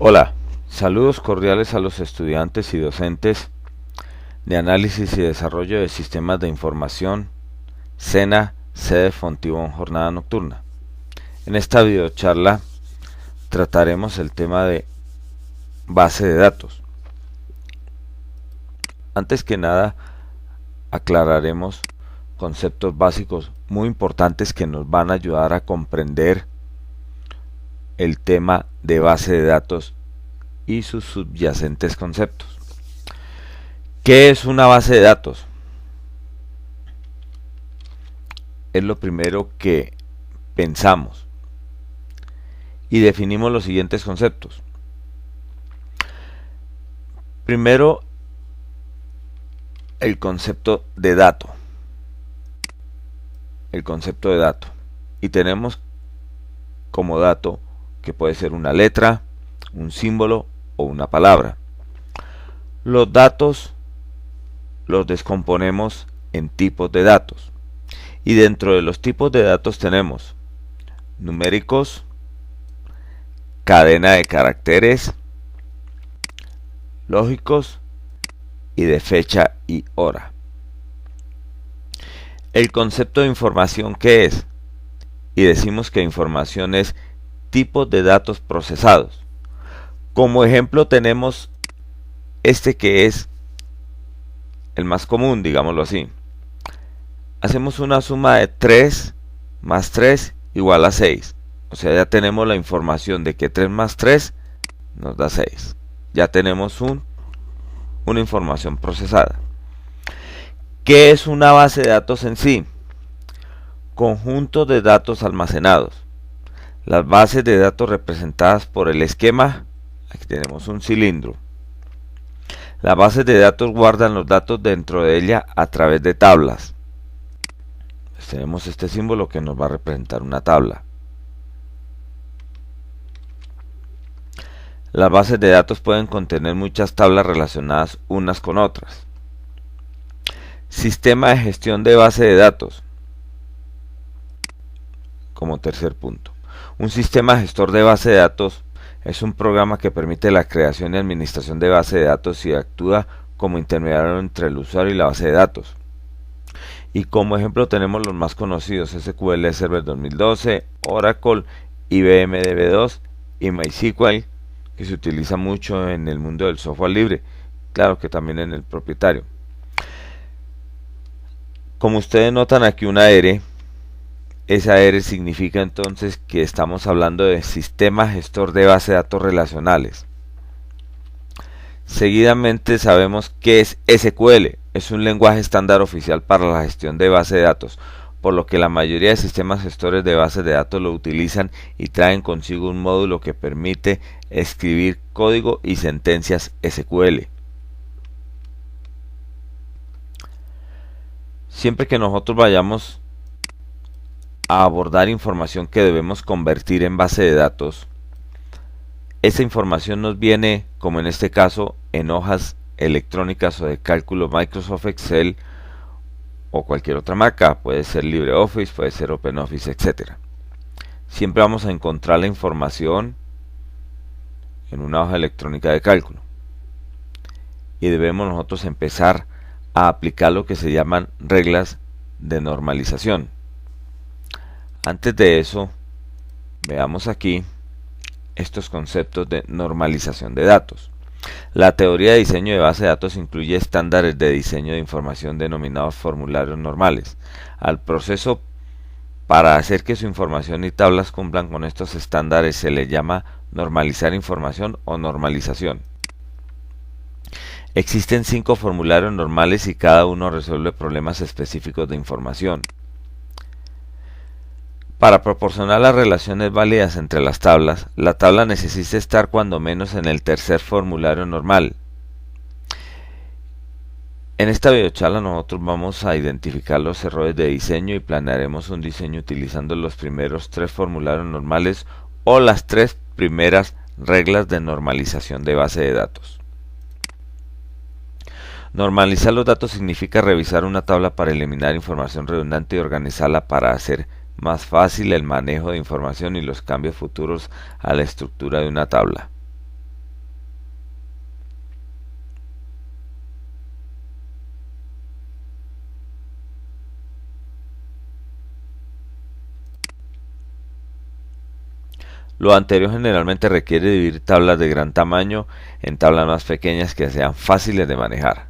Hola, saludos cordiales a los estudiantes y docentes de Análisis y Desarrollo de Sistemas de Información, SENA, sede Fontibón Jornada Nocturna. En esta videocharla trataremos el tema de base de datos. Antes que nada, aclararemos conceptos básicos muy importantes que nos van a ayudar a comprender el tema de base de datos y sus subyacentes conceptos. ¿Qué es una base de datos? Es lo primero que pensamos y definimos los siguientes conceptos. Primero, el concepto de dato. El concepto de dato. Y tenemos como dato que puede ser una letra, un símbolo o una palabra. Los datos los descomponemos en tipos de datos. Y dentro de los tipos de datos tenemos numéricos, cadena de caracteres, lógicos y de fecha y hora. El concepto de información, ¿qué es? Y decimos que información es tipos de datos procesados. Como ejemplo tenemos este que es el más común, digámoslo así. Hacemos una suma de 3 más 3 igual a 6. O sea, ya tenemos la información de que 3 más 3 nos da 6. Ya tenemos una información procesada. ¿Qué es una base de datos en sí? Conjunto de datos almacenados. Las bases de datos representadas por el esquema, aquí tenemos un cilindro. Las bases de datos guardan los datos dentro de ella a través de tablas. Pues tenemos este símbolo que nos va a representar una tabla. Las bases de datos pueden contener muchas tablas relacionadas unas con otras. Sistema de gestión de base de datos. Como tercer punto. Un sistema gestor de base de datos es un programa que permite la creación y administración de base de datos y actúa como intermediario entre el usuario y la base de datos. Y como ejemplo tenemos los más conocidos: SQL Server 2012, Oracle, IBM DB2 y MySQL, que se utiliza mucho en el mundo del software libre, claro que también en el propietario. Como ustedes notan aquí una R, esa R significa entonces que estamos hablando de sistema gestor de base de datos relacionales. Seguidamente sabemos qué es SQL. Es un lenguaje estándar oficial para la gestión de base de datos, por lo que la mayoría de sistemas gestores de bases de datos lo utilizan y traen consigo un módulo que permite escribir código y sentencias SQL. Siempre que nosotros vayamos a abordar información que debemos convertir en base de datos, esa información nos viene, como en este caso, en hojas electrónicas o de cálculo Microsoft Excel o cualquier otra marca. Puede ser LibreOffice, puede ser OpenOffice, etc. Siempre vamos a encontrar la información en una hoja electrónica de cálculo. Y debemos nosotros empezar a aplicar lo que se llaman reglas de normalización. Antes de eso, veamos aquí estos conceptos de normalización de datos. La teoría de diseño de base de datos incluye estándares de diseño de información denominados formularios normales. Al proceso para hacer que su información y tablas cumplan con estos estándares se le llama normalizar información o normalización. Existen 5 formularios normales y cada uno resuelve problemas específicos de información. Para proporcionar las relaciones válidas entre las tablas, la tabla necesita estar cuando menos en el tercer formulario normal. En esta videocharla nosotros vamos a identificar los errores de diseño y planearemos un diseño utilizando los primeros 3 formularios normales o las 3 primeras reglas de normalización de base de datos. Normalizar los datos significa revisar una tabla para eliminar información redundante y organizarla para hacer más fácil el manejo de información y los cambios futuros a la estructura de una tabla. Lo anterior generalmente requiere dividir tablas de gran tamaño en tablas más pequeñas que sean fáciles de manejar.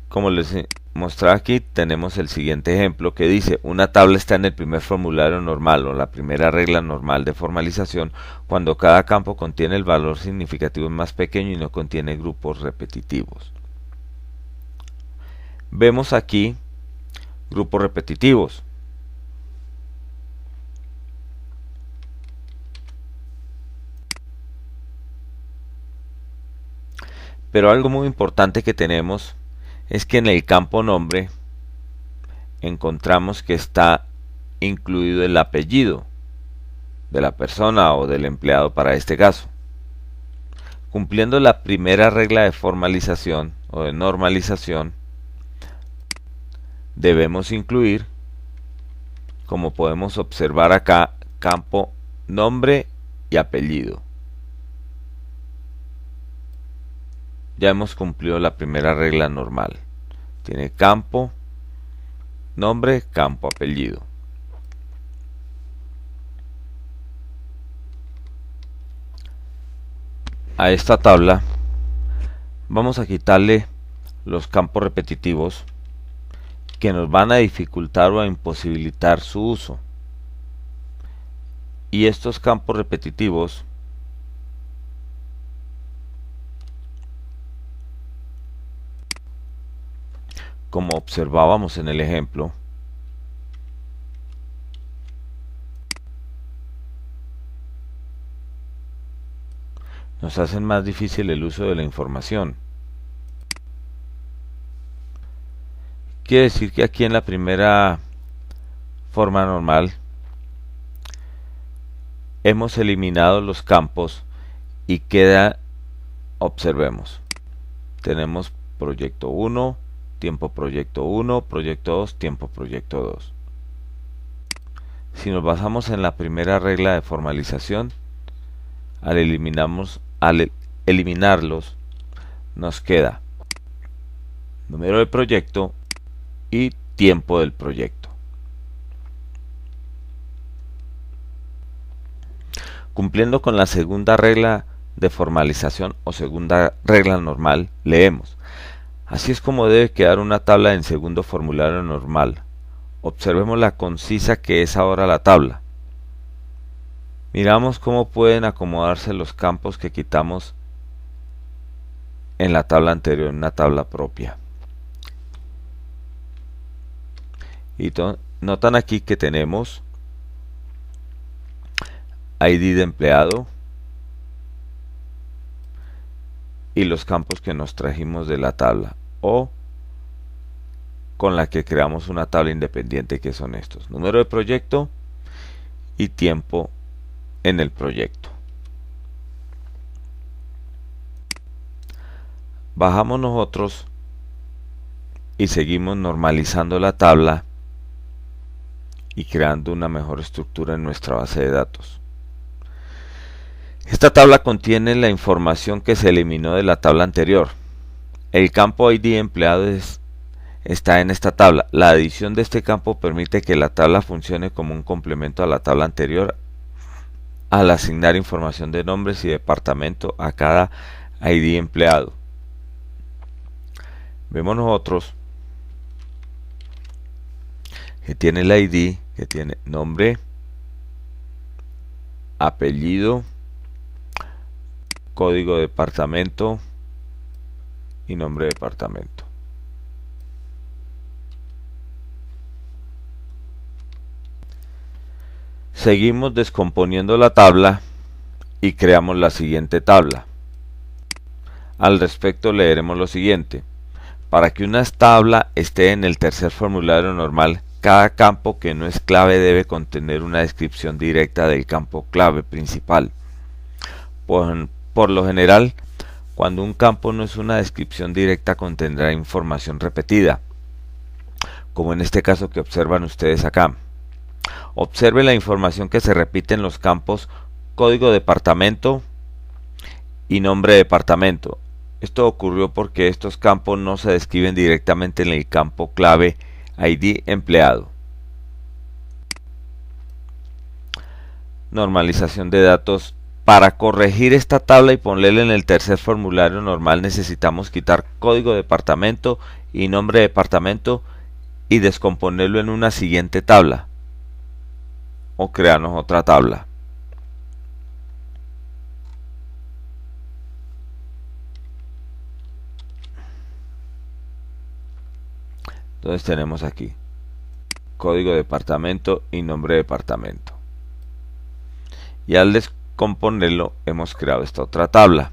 Como les mostré aquí, tenemos el siguiente ejemplo que dice: una tabla está en el primer formulario normal o la primera regla normal de formalización cuando cada campo contiene el valor significativo más pequeño y no contiene grupos repetitivos. Vemos aquí grupos repetitivos. Pero algo muy importante que tenemos es que en el campo nombre encontramos que está incluido el apellido de la persona o del empleado para este caso. Cumpliendo la primera regla de formalización o de normalización, debemos incluir, como podemos observar acá, campo nombre y apellido. Ya hemos cumplido la primera regla normal. Tiene campo, nombre, campo, apellido. A esta tabla vamos a quitarle los campos repetitivos que nos van a dificultar o a imposibilitar su uso. Y estos campos repetitivos como observábamos en el ejemplo, nos hacen más difícil el uso de la información. Quiere decir que aquí en la primera forma normal hemos eliminado los campos y queda, observemos, tenemos proyecto 1, tiempo proyecto 1, proyecto 2, tiempo proyecto 2. Si nos basamos en la primera regla de formalización, al eliminarlos nos queda número de proyecto y tiempo del proyecto. Cumpliendo con la segunda regla de formalización o segunda regla normal, leemos: así es como debe quedar una tabla en segundo formulario normal. Observemos la concisa que es ahora la tabla. Miramos cómo pueden acomodarse los campos que quitamos en la tabla anterior, en una tabla propia. Y notan aquí que tenemos ID de empleado y los campos que nos trajimos de la tabla o con la que creamos una tabla independiente, que son estos: número de proyecto y tiempo en el proyecto. Bajamos nosotros y seguimos normalizando la tabla y creando una mejor estructura en nuestra base de datos. Esta tabla contiene la información que se eliminó de la tabla anterior. El campo ID empleado está en esta tabla. La adición de este campo permite que la tabla funcione como un complemento a la tabla anterior al asignar información de nombres y departamento a cada ID empleado. Vemos nosotros que tiene el ID, que tiene nombre, apellido, código de departamento y nombre de departamento. Seguimos descomponiendo la tabla y creamos la siguiente tabla. Al respecto leeremos lo siguiente: para que una tabla esté en el tercer formulario normal, cada campo que no es clave debe contener una descripción directa del campo clave principal. Por lo general, cuando un campo no es una descripción directa, contendrá información repetida, como en este caso que observan ustedes acá. Observe la información que se repite en los campos código de departamento y nombre de departamento. Esto ocurrió porque estos campos no se describen directamente en el campo clave ID empleado. normalización de datos. Para corregir esta tabla y ponerla en el tercer formulario normal necesitamos quitar código de departamento y nombre de departamento y descomponerlo en una siguiente tabla o crearnos otra tabla. Entonces tenemos aquí código de departamento y nombre de departamento, y al descomponerlo hemos creado esta otra tabla.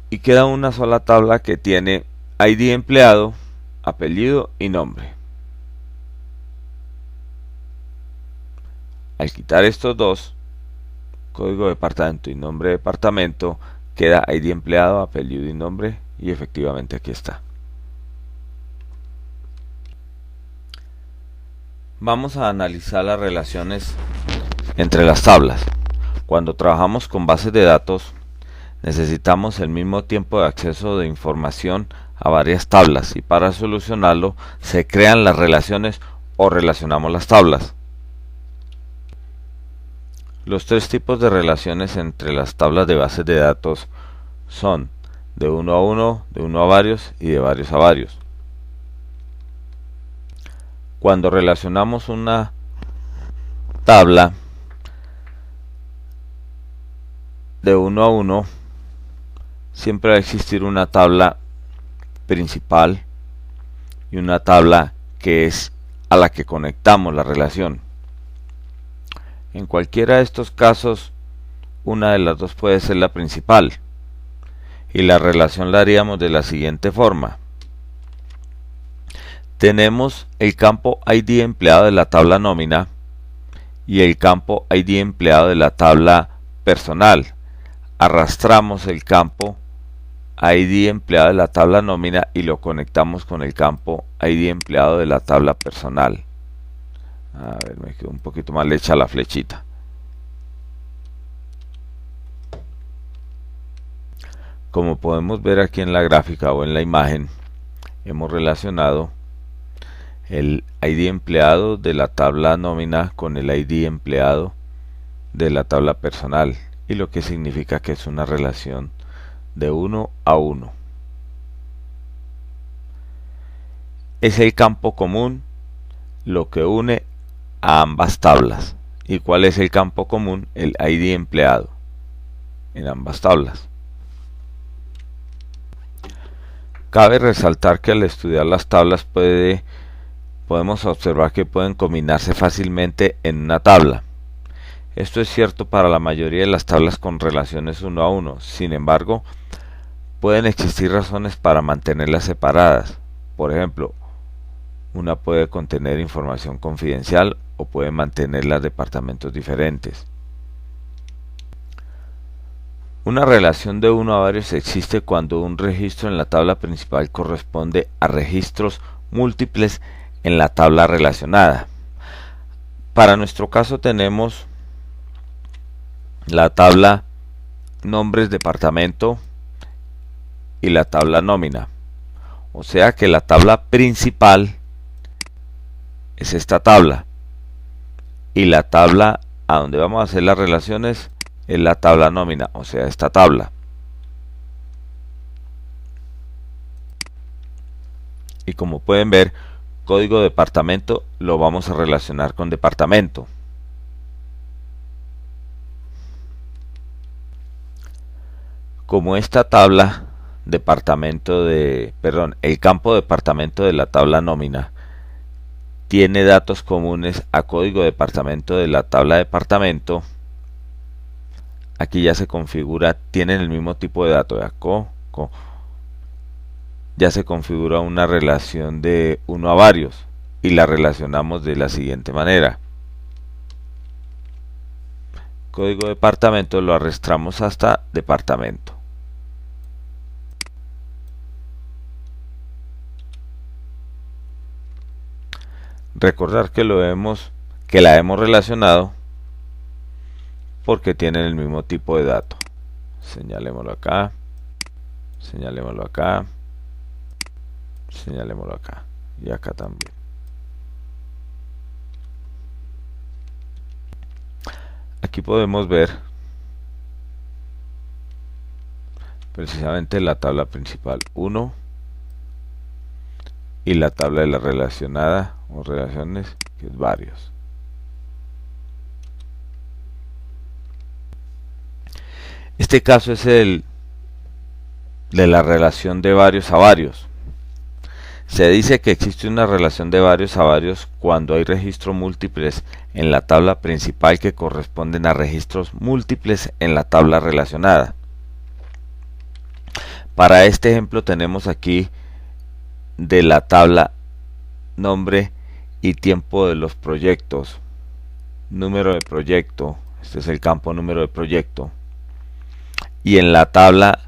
Y queda una sola tabla que tiene ID empleado, apellido y nombre. Al quitar estos dos, código de departamento y nombre de departamento, queda ID empleado, apellido y nombre, y efectivamente aquí está. Vamos a analizar las relaciones entre las tablas. Cuando trabajamos con bases de datos, necesitamos el mismo tiempo de acceso de información a varias tablas, y para solucionarlo se crean las relaciones o relacionamos las tablas. Los tres tipos de relaciones entre las tablas de bases de datos son de uno a uno, de uno a varios y de varios a varios. Cuando relacionamos una tabla de uno a uno, siempre va a existir una tabla principal y una tabla que es a la que conectamos la relación. En cualquiera de estos casos, una de las dos puede ser la principal, y la relación la haríamos de la siguiente forma. Tenemos el campo ID empleado de la tabla nómina y el campo ID empleado de la tabla personal. Arrastramos el campo ID empleado de la tabla nómina y lo conectamos con el campo ID empleado de la tabla personal. A ver, me quedó un poquito mal hecha la flechita. Como podemos ver aquí en la gráfica o en la imagen, hemos relacionado el ID empleado de la tabla nómina con el ID empleado de la tabla personal, y lo que significa que es una relación de uno a uno. Es el campo común lo que une a ambas tablas. ¿Y cuál es el campo común? El ID empleado en ambas tablas. Cabe resaltar que al estudiar las tablas podemos observar que pueden combinarse fácilmente en una tabla. Esto es cierto para la mayoría de las tablas con relaciones uno a uno. Sin embargo, pueden existir razones para mantenerlas separadas. Por ejemplo, una puede contener información confidencial o puede mantenerlas departamentos diferentes. Una relación de uno a varios existe cuando un registro en la tabla principal corresponde a registros múltiples en la tabla relacionada. Para nuestro caso tenemos la tabla nombres departamento y la tabla nómina. O sea que la tabla principal es esta tabla, y la tabla a donde vamos a hacer las relaciones es la tabla nómina, o sea esta tabla. Y como pueden ver, código de departamento lo vamos a relacionar con departamento. Como esta tabla el campo departamento de la tabla nómina tiene datos comunes a código de departamento de la tabla departamento, aquí ya se configura, tienen el mismo tipo de datos, ya se configura una relación de uno a varios y la relacionamos de la siguiente manera. Código de departamento lo arrastramos hasta departamento. Recordar que la hemos relacionado porque tienen el mismo tipo de dato. señalémoslo acá, señalémoslo acá, señalémoslo acá y acá también. Aquí podemos ver precisamente la tabla principal 1 y la tabla de la relacionada o relaciones, que es varios. Este caso es el de la relación de varios a varios. Se dice que existe una relación de varios a varios cuando hay registros múltiples en la tabla principal que corresponden a registros múltiples en la tabla relacionada. Para este ejemplo tenemos aquí de la tabla nombre y tiempo de los proyectos, número de proyecto, este es el campo número de proyecto, y en la tabla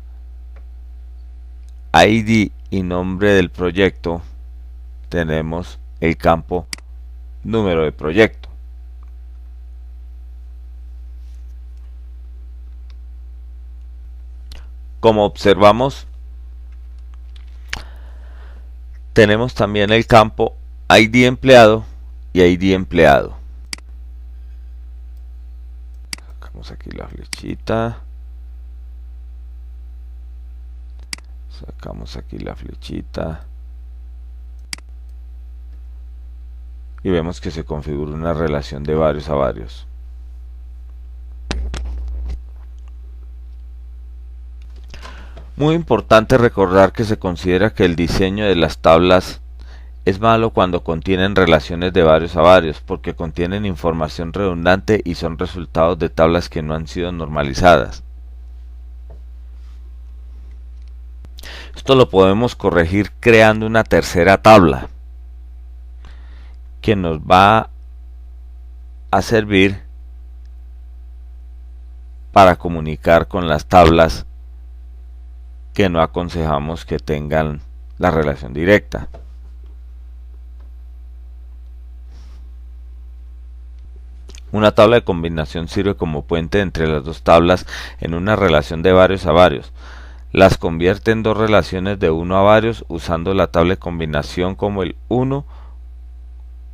ID y nombre del proyecto tenemos el campo número de proyecto. Como observamos, tenemos también el campo ID empleado y ID empleado. Sacamos aquí la flechita. Sacamos aquí la flechita. Y vemos que se configura una relación de varios a varios. Muy importante recordar que se considera que el diseño de las tablas es malo cuando contienen relaciones de varios a varios, porque contienen información redundante y son resultados de tablas que no han sido normalizadas. Esto lo podemos corregir creando una tercera tabla que nos va a servir para comunicar con las tablas que no aconsejamos que tengan la relación directa. Una tabla de combinación sirve como puente entre las dos tablas en una relación de varios a varios. Las convierte en dos relaciones de uno a varios usando la tabla de combinación como el 1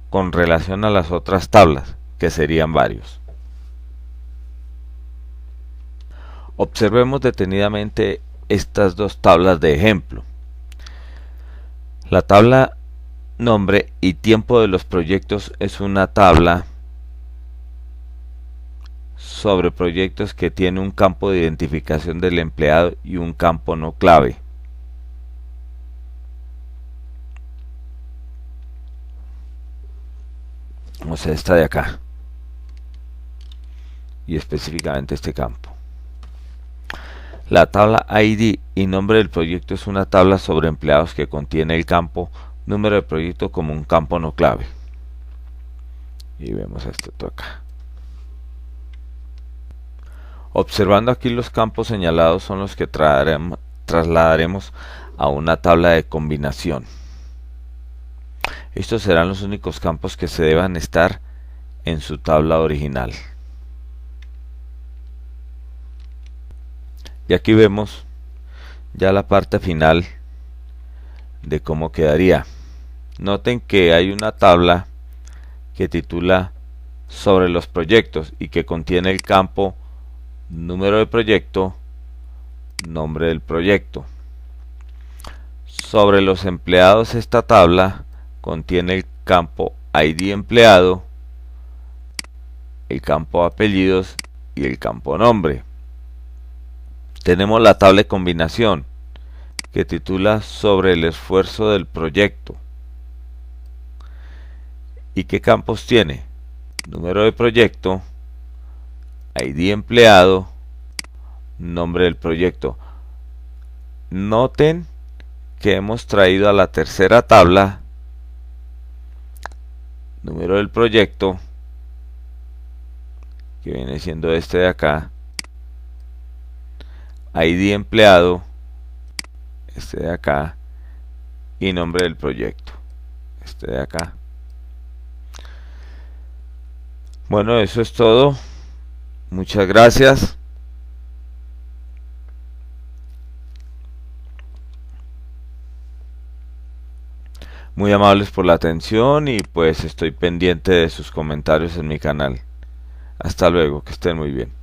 con relación a las otras tablas, que serían varios. Observemos detenidamente estas dos tablas de ejemplo. La tabla nombre y tiempo de los proyectos es una tabla sobre proyectos que tiene un campo de identificación del empleado y un campo no clave. O sea, esta de acá. Y específicamente este campo. La tabla ID y nombre del proyecto es una tabla sobre empleados que contiene el campo número de proyecto como un campo no clave. Y vemos esto acá. Observando aquí los campos señalados son los que trasladaremos a una tabla de combinación. Estos serán los únicos campos que se deban estar en su tabla original. Y aquí vemos ya la parte final de cómo quedaría. Noten que hay una tabla que titula sobre los proyectos y que contiene el campo número de proyecto, nombre del proyecto. Sobre los empleados, esta tabla contiene el campo ID empleado, el campo apellidos y el campo nombre. Tenemos la tabla de combinación que titula sobre el esfuerzo del proyecto. ¿Y qué campos tiene? Número de proyecto, ID empleado, nombre del proyecto. Noten que hemos traído a la tercera tabla número del proyecto, que viene siendo este de acá, ID empleado, este de acá, y nombre del proyecto, este de acá. Bueno, eso es todo. Muchas gracias. Muy amables por la atención y pues estoy pendiente de sus comentarios en mi canal. Hasta luego, que estén muy bien.